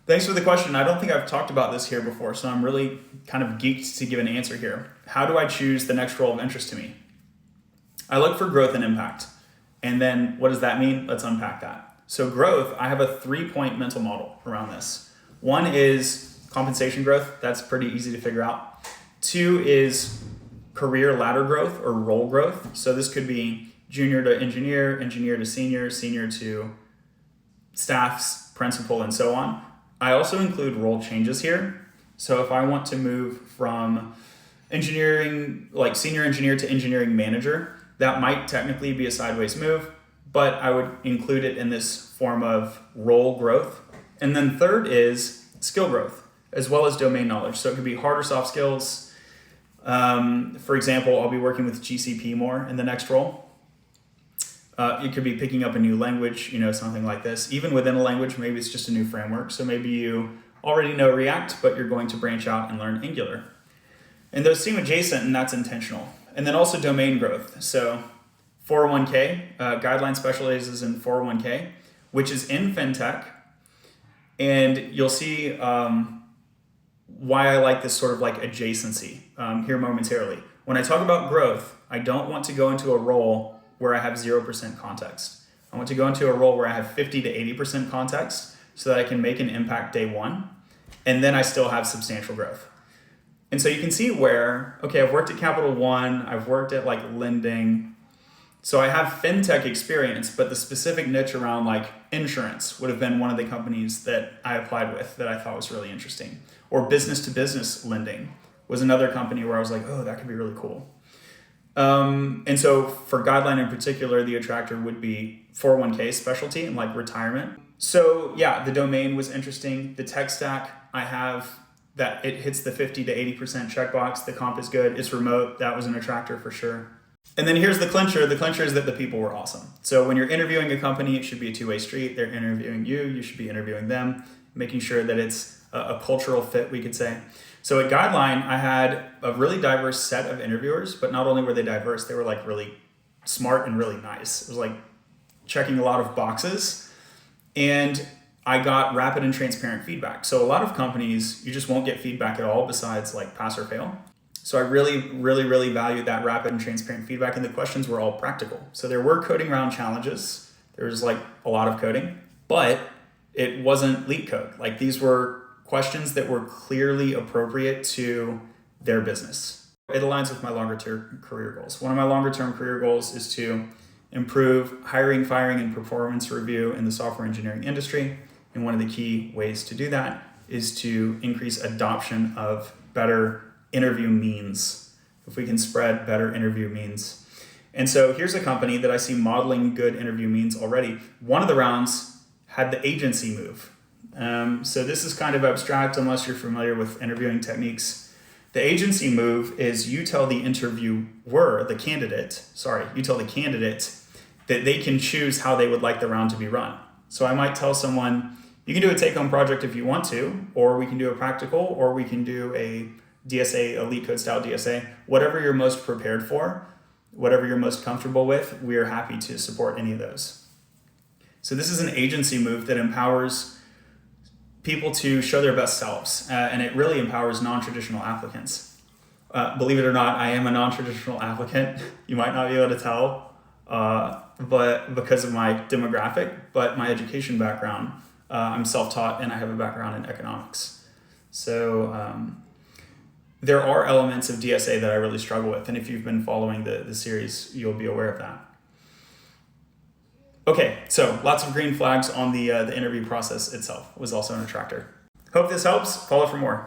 Thanks for the question. I don't think I've talked about this here before, so I'm really kind of geeked to give an answer here. How do I choose the next role of interest to me? I look for growth and impact. And then what does that mean? Let's unpack that. So growth, I have a 3-point mental model around this. 1 is compensation growth. That's pretty easy to figure out. 2 is career ladder growth or role growth. So this could be junior to engineer, engineer to senior, senior to staff's principal, and so on. I also include role changes here. So if I want to move from engineering, like senior engineer to engineering manager, that might technically be a sideways move, but I would include it in this form of role growth. And then third is skill growth, as well as domain knowledge. So it could be hard or soft skills. For example, I'll be working with GCP more in the next role. It could be picking up a new language, something like this. Even within a language, maybe it's just a new framework. So maybe you already know React, but you're going to branch out and learn Angular. And those seem adjacent, and that's intentional. And then also domain growth. So 401k, Guideline specializes in 401k, which is in fintech. And you'll see why I like this sort of like adjacency here momentarily. When I talk about growth, I don't want to go into a role where I have 0% context. I want to go into a role where I have 50 to 80% context so that I can make an impact day one, and then I still have substantial growth. And so you can see where, okay, I've worked at Capital One, I've worked at like lending, so I have fintech experience, but the specific niche around like insurance would have been one of the companies that I applied with that I thought was really interesting. Or business to business lending was another company where I was like, oh, that could be really cool. And so for Guideline in particular, the attractor would be 401k specialty and like retirement. So yeah, the domain was interesting. The tech stack, I have that it hits the 50 to 80% checkbox. The comp is good. It's remote. That was an attractor for sure. And then here's the clincher. The clincher is that the people were awesome. So when you're interviewing a company, it should be a two-way street. They're interviewing you. You should be interviewing them, making sure that it's a cultural fit, we could say. So at Guideline, I had a really diverse set of interviewers, but not only were they diverse, they were like really smart and really nice. It was like checking a lot of boxes. And I got rapid and transparent feedback. So a lot of companies, you just won't get feedback at all besides like pass or fail. So I really valued that rapid and transparent feedback, and the questions were all practical. So there were coding round challenges. There was like a lot of coding, but it wasn't leak code. Like these were questions that were clearly appropriate to their business. It aligns with my longer term career goals. One of my longer term career goals is to improve hiring, firing, and performance review in the software engineering industry. And one of the key ways to do that is to increase adoption of better interview means. If we can spread better interview means. And so here's a company that I see modeling good interview means already. One of the rounds had the agency move. So this is kind of abstract unless you're familiar with interviewing techniques. The agency move is you tell the interviewer, you tell the candidate that they can choose how they would like the round to be run. So I might tell someone, you can do a take-home project if you want to, or we can do a practical, or we can do a DSA, a leak code style DSA, whatever you're most prepared for, whatever you're most comfortable with, we are happy to support any of those. So this is an agency move that empowers people to show their best selves, and it really empowers non-traditional applicants. Believe it or not, I am a non-traditional applicant. You might not be able to tell, but because of my demographic, but my education background, I'm self-taught and I have a background in economics. So there are elements of DSA that I really struggle with, and if you've been following the series, you'll be aware of that. Okay, so lots of green flags on the interview process itself was also an attractor. Hope this helps. Follow for more.